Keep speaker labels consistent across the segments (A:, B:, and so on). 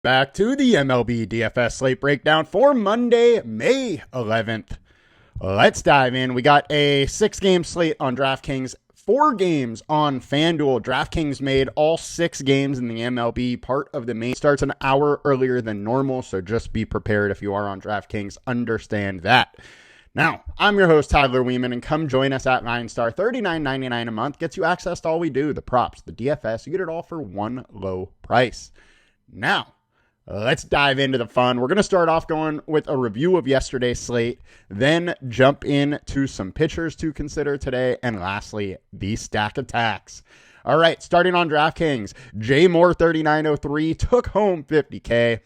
A: Back to the MLB DFS slate breakdown for Monday, May 11th. Let's dive in. We got a 6-game slate on DraftKings, 4 games on FanDuel. DraftKings made all 6 games in the MLB part of the main. Starts an hour earlier than normal, so just be prepared if you are on DraftKings. Understand that. Now, I'm your host, Tyler Weeman, and come join us at LineStar. $39.99 a month gets you access to all we do, the props, the DFS. You get it all for one low price. Now, let's dive into the fun. We're going to start off going with a review of yesterday's slate, then jump into some pitchers to consider today, and lastly, the stack attacks. All right, starting on DraftKings, Jay Moore, 3903, took home $50K.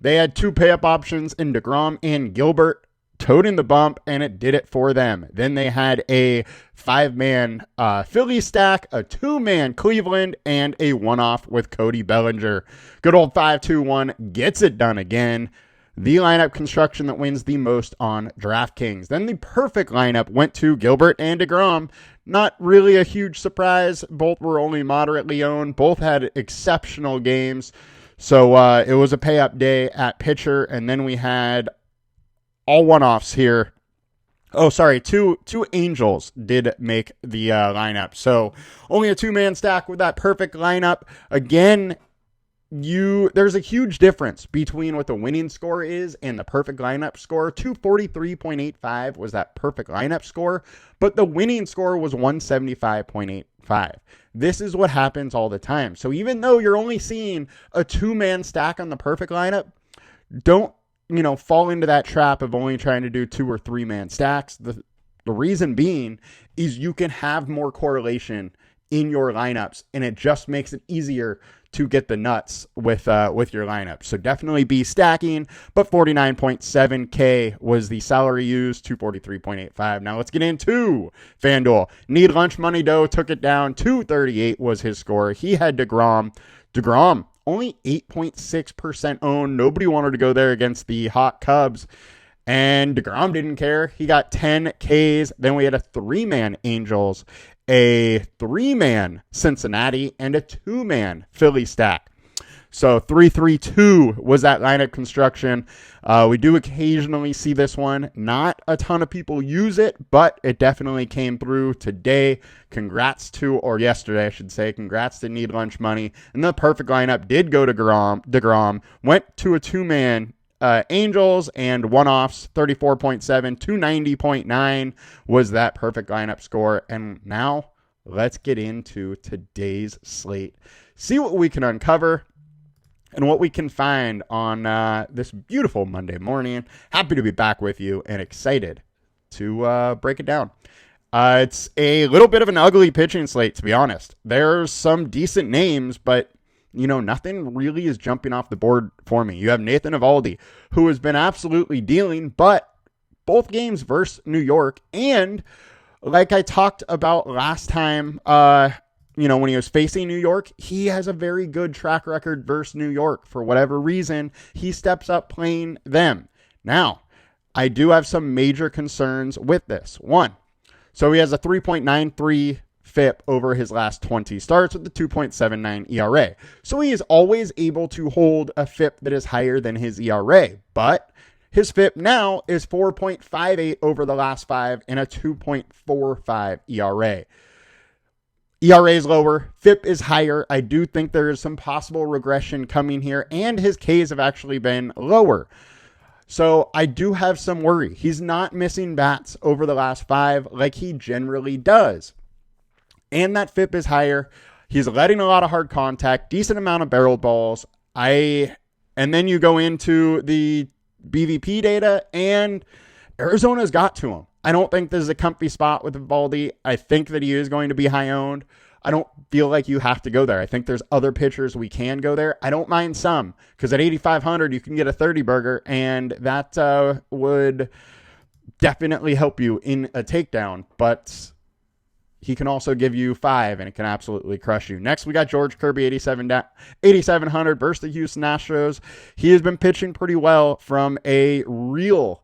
A: They had 2 pay-up options in DeGrom and Gilbert, towed in the bump, and it did it for them. Then they had a 5-man Philly stack, a 2-man Cleveland, and a one-off with Cody Bellinger. Good old 5-2-1 gets it done again. The lineup construction that wins the most on DraftKings. Then the perfect lineup went to Gilbert and DeGrom. Not really a huge surprise. Both were only moderately owned. Both had exceptional games. So it was a pay-up day at pitcher, and then we had all one-offs here. Oh, sorry, two Angels did make the lineup. So only a 2-man stack with that perfect lineup. Again, there's a huge difference between what the winning score is and the perfect lineup score. 243.85 was that perfect lineup score, but the winning score was 175.85. This is what happens all the time. So even though you're only seeing a 2-man stack on the perfect lineup, don't fall into that trap of only trying to do 2 or 3-man stacks. The reason being is you can have more correlation in your lineups, and it just makes it easier to get the nuts with your lineup. So definitely be stacking, but 49.7K was the salary used, 243.85. Now let's get into FanDuel. Need lunch money dough, took it down, 238 was his score. He had DeGrom. Only 8.6% owned. Nobody wanted to go there against the hot Cubs. And DeGrom didn't care. He got 10 Ks. Then we had a 3-man Angels, a 3-man Cincinnati, and a 2-man Philly stack. So 3-3-2 was that lineup construction. We do occasionally see this one. Not a ton of people use it, but it definitely came through today. Yesterday, I should say. Congrats to Need Lunch Money. And the perfect lineup did go to DeGrom. Went to a 2-man Angels and one-offs, 34.7, 290.9 was that perfect lineup score. And now let's get into today's slate. See what we can uncover and what we can find on this beautiful Monday morning. Happy to be back with you and excited to break it down. It's a little bit of an ugly pitching slate, to be honest. There's some decent names, but nothing really is jumping off the board for me. You have Nathan Eovaldi, who has been absolutely dealing, but both games versus New York, and like I talked about last time, when he was facing New York, he has a very good track record versus New York. For whatever reason, he steps up playing them. Now, I do have some major concerns with this. One, so he has a 3.93 FIP over his last 20 starts with the 2.79 ERA. So he is always able to hold a FIP that is higher than his ERA, but his FIP now is 4.58 over the last 5 and a 2.45 ERA. ERA is lower, FIP is higher. I do think there is some possible regression coming here, and his Ks have actually been lower. So I do have some worry. He's not missing bats over the last 5 like he generally does. And that FIP is higher. He's letting a lot of hard contact, decent amount of barreled balls. And then you go into the BVP data, and Arizona's got to him. I don't think this is a comfy spot with Eovaldi. I think that he is going to be high owned. I don't feel like you have to go there. I think there's other pitchers we can go there. I don't mind some, because at 8,500 you can get a 30 burger, and that would definitely help you in a takedown. But he can also give you 5, and it can absolutely crush you. Next, we got George Kirby, 8,700 versus the Houston Astros. He has been pitching pretty well from a real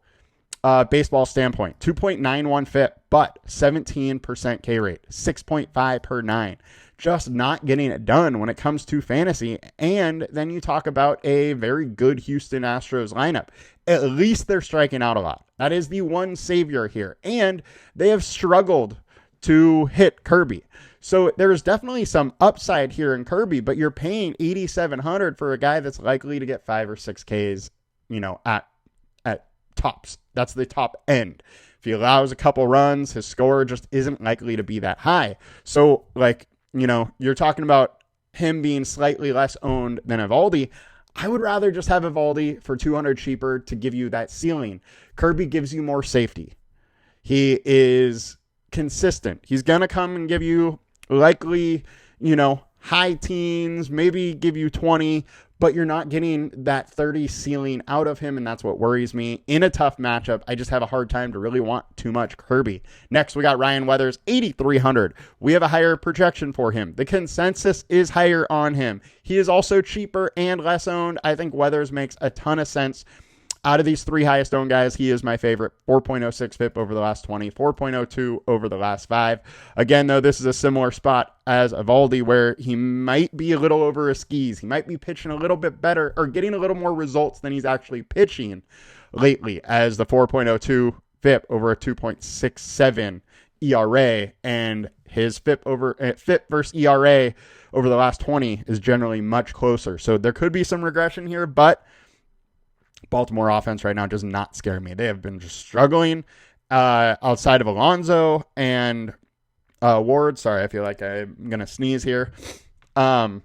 A: baseball standpoint. 2.91 FIP, but 17% K rate, 6.5 per 9. Just not getting it done when it comes to fantasy. And then you talk about a very good Houston Astros lineup. At least they're striking out a lot. That is the one savior here. And they have struggled to hit Kirby. So there's definitely some upside here in Kirby, but you're paying $8,700 for a guy that's likely to get 5 or 6 Ks, at tops. That's the top end. If he allows a couple runs, his score just isn't likely to be that high. So, you're talking about him being slightly less owned than Evaldi. I would rather just have Evaldi for $200 cheaper to give you that ceiling. Kirby gives you more safety. He is consistent. He's going to come and give you likely, high teens, maybe give you 20, but you're not getting that 30 ceiling out of him, and that's what worries me. In a tough matchup, I just have a hard time to really want too much Kirby. Next, we got Ryan Weathers, 8,300. We have a higher projection for him. The consensus is higher on him. He is also cheaper and less owned. I think Weathers makes a ton of sense. Out of these 3 highest owned guys, he is my favorite. 4.06 FIP over the last 20, 4.02 over the last 5. Again, though, this is a similar spot as Evaldi where he might be a little over his skis. He might be pitching a little bit better or getting a little more results than he's actually pitching lately, as the 4.02 FIP over a 2.67 ERA, and his FIP versus ERA over the last 20 is generally much closer. So there could be some regression here, but Baltimore offense right now does not scare me. They have been just struggling outside of Alonso and Ward. Sorry, I feel like I'm going to sneeze here. They're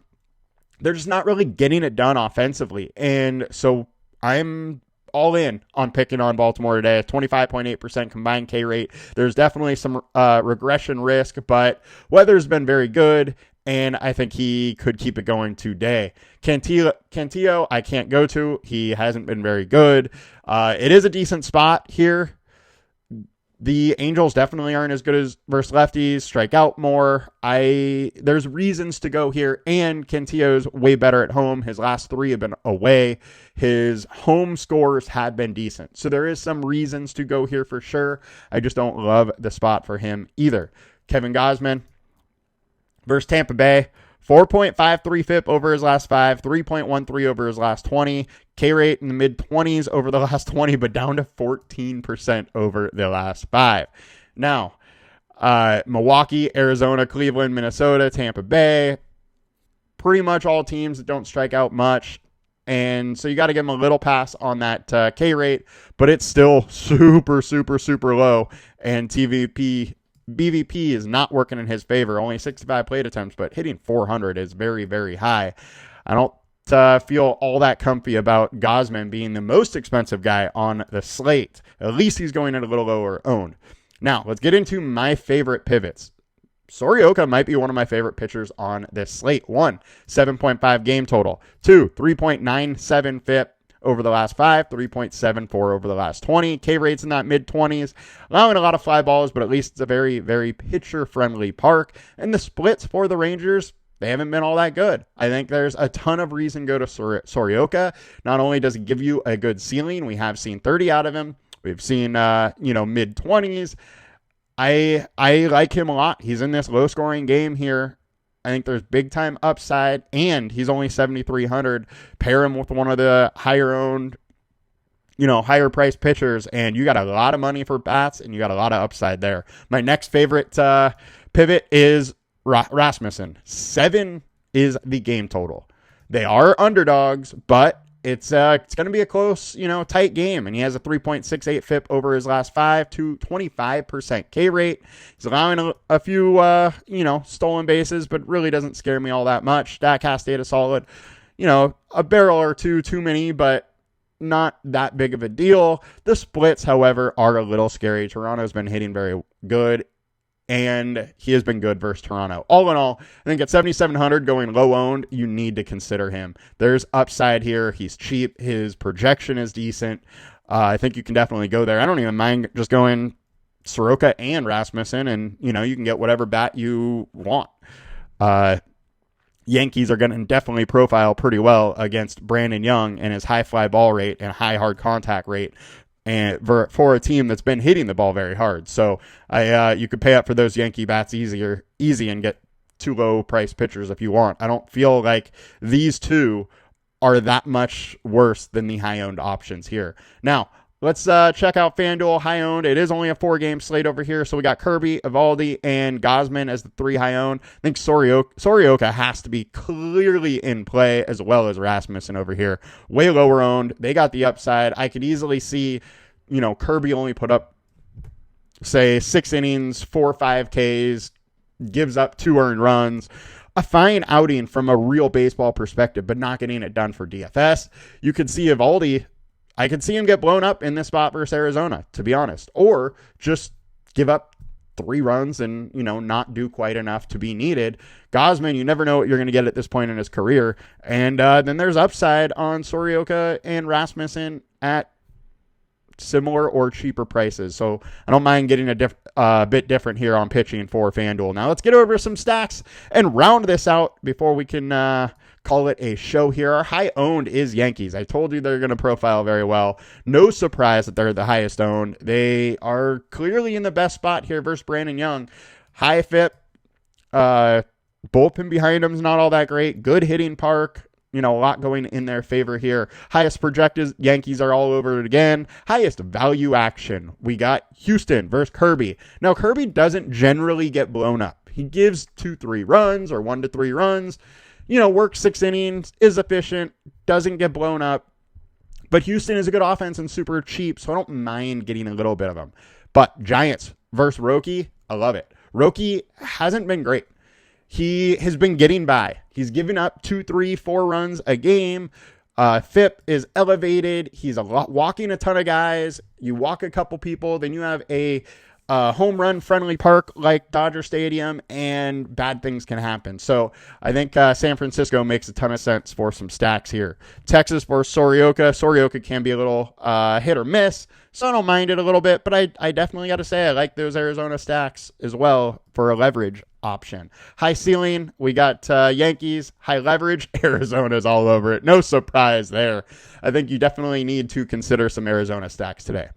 A: just not really getting it done offensively. And so I'm all in on picking on Baltimore today. 25.8% combined K rate. There's definitely some regression risk, but weather's been very good, and I think he could keep it going today. Cantillo, I can't go to. He hasn't been very good. It is a decent spot here. The Angels definitely aren't as good as versus lefties, strike out more. There's reasons to go here, and Cantillo's way better at home. His last 3 have been away. His home scores have been decent. So there is some reasons to go here for sure. I just don't love the spot for him either. Kevin Gausman versus Tampa Bay. 4.53 FIP over his last 5, 3.13 over his last 20, K rate in the mid-20s over the last 20, but down to 14% over the last 5. Now, Milwaukee, Arizona, Cleveland, Minnesota, Tampa Bay, pretty much all teams that don't strike out much. And so you got to give him a little pass on that K rate, but it's still super, super, super low. And BVP is not working in his favor. Only 65 plate attempts, but hitting 400 is very, very high. I don't feel all that comfy about Gausman being the most expensive guy on the slate. At least he's going in a little lower owned. Now, let's get into my favorite pivots. Sorioka might be one of my favorite pitchers on this slate. 1, 7.5 game total. 2, 3.97 FIP over the last 5, 3.74 over the last 20. K rates in that mid-20s, allowing a lot of fly balls, but at least it's a very, very pitcher-friendly park. And the splits for the Rangers, they haven't been all that good. I think there's a ton of reason to go to Sorioka. Not only does he give you a good ceiling, we have seen 30 out of him. We've seen, mid-20s. I like him a lot. He's in this low-scoring game here. I think there's big-time upside, and he's only 7,300. Pair him with one of the higher-owned, higher-priced pitchers, and you got a lot of money for bats, and you got a lot of upside there. My next favorite pivot is Rasmussen. 7 is the game total. They are underdogs, but it's going to be a close, tight game. And he has a 3.68 FIP over his last 5 to 25% K rate. He's allowing a few, stolen bases, but really doesn't scare me all that much. Statcast data solid. A barrel or two too many, but not that big of a deal. The splits, however, are a little scary. Toronto's been hitting very good, and he has been good versus Toronto. All in all, I think at 7,700 going low owned, you need to consider him. There's upside here. He's cheap. His projection is decent. I think you can definitely go there. I don't even mind just going Soroka and Rasmussen, and you can get whatever bat you want. Yankees are going to definitely profile pretty well against Brandon Young and his high fly ball rate and high hard contact rate. and for a team that's been hitting the ball very hard. So you could pay up for those Yankee bats easy and get 2 low price pitchers if you want. I don't feel like these two are that much worse than the high owned options here. Now, let's check out FanDuel high owned. It is only a 4-game slate over here. So we got Kirby, Evaldi, and Gausman as the 3 high owned. I think Sorioka has to be clearly in play, as well as Rasmussen over here. Way lower owned. They got the upside. I could easily see, Kirby only put up, say, 6 innings, 4 or 5 Ks, gives up 2 earned runs. A fine outing from a real baseball perspective, but not getting it done for DFS. You could see Evaldi. I could see him get blown up in this spot versus Arizona, to be honest. Or just give up 3 runs and, not do quite enough to be needed. Gausman, you never know what you're going to get at this point in his career. And then there's upside on Sorioka and Rasmussen at similar or cheaper prices. So I don't mind getting a bit different here on pitching for FanDuel. Now let's get over some stacks and round this out before we can call it a show here. Our high owned is Yankees. I told you they're going to profile very well. No surprise that they're the highest owned. They are clearly in the best spot here versus Brandon Young. High FIP. Bullpen behind him is not all that great. Good hitting park. A lot going in their favor here. Highest projected, Yankees are all over it again. Highest value action, we got Houston versus Kirby. Now, Kirby doesn't generally get blown up. He gives 2-3 runs or 1 to 3 runs. Works 6 innings, is efficient, doesn't get blown up. But Houston is a good offense and super cheap, so I don't mind getting a little bit of them. But Giants versus Roki, I love it. Roki hasn't been great. He has been getting by. He's given up 2, 3, 4 runs a game. FIP is elevated. He's walking a ton of guys. You walk a couple people, then you have a home run friendly park like Dodger Stadium, and bad things can happen. So I think San Francisco makes a ton of sense for some stacks here. Texas versus Sorioka. Sorioka can be a little hit or miss, so I don't mind it a little bit, but I definitely got to say I like those Arizona stacks as well for a leverage option. High ceiling, we got Yankees. High leverage, Arizona's all over it. No surprise there. I think you definitely need to consider some Arizona stacks today.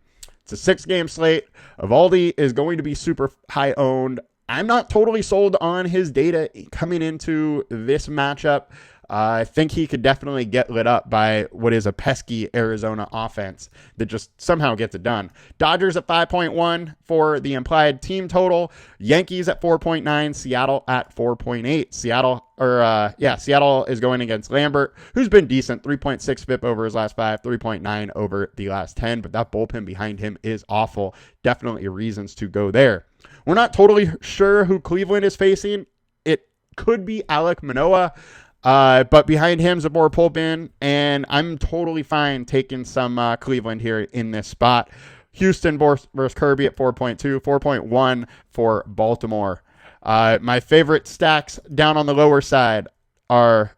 A: It's a 6-game slate. Evaldi is going to be super high owned. I'm not totally sold on his data coming into this matchup. I think he could definitely get lit up by what is a pesky Arizona offense that just somehow gets it done. Dodgers at 5.1 for the implied team total. Yankees at 4.9. Seattle at 4.8. Seattle is going against Lambert, who's been decent. 3.6 FIP over his last 5, 3.9 over the last 10, but that bullpen behind him is awful. Definitely reasons to go there. We're not totally sure who Cleveland is facing. It could be Alek Manoah. But behind him's a more bullpen, and I'm totally fine taking some Cleveland here in this spot. Houston versus Kirby at 4.2, 4.1 for Baltimore. My favorite stacks down on the lower side are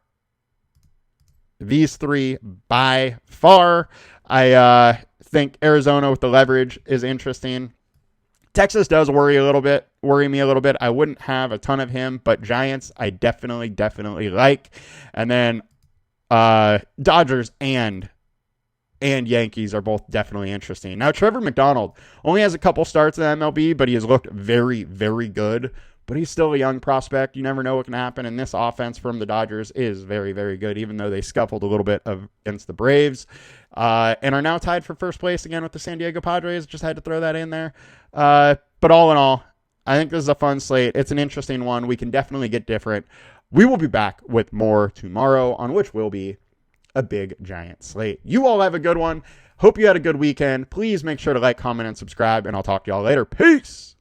A: these 3 by far. I think Arizona with the leverage is interesting. Texas does worry me a little bit. I wouldn't have a ton of him, but Giants I definitely like. And then Dodgers and Yankees are both definitely interesting. Now, Trevor McDonald only has a couple starts in MLB, but he has looked very, very good. But he's still a young prospect. You never know what can happen. And this offense from the Dodgers is very, very good, even though they scuffled a little bit against the Braves and are now tied for first place again with the San Diego Padres. Just had to throw that in there. But all in all, I think this is a fun slate. It's an interesting one. We can definitely get different. We will be back with more tomorrow, on which will be a big, giant slate. You all have a good one. Hope you had a good weekend. Please make sure to like, comment, and subscribe, and I'll talk to y'all later. Peace!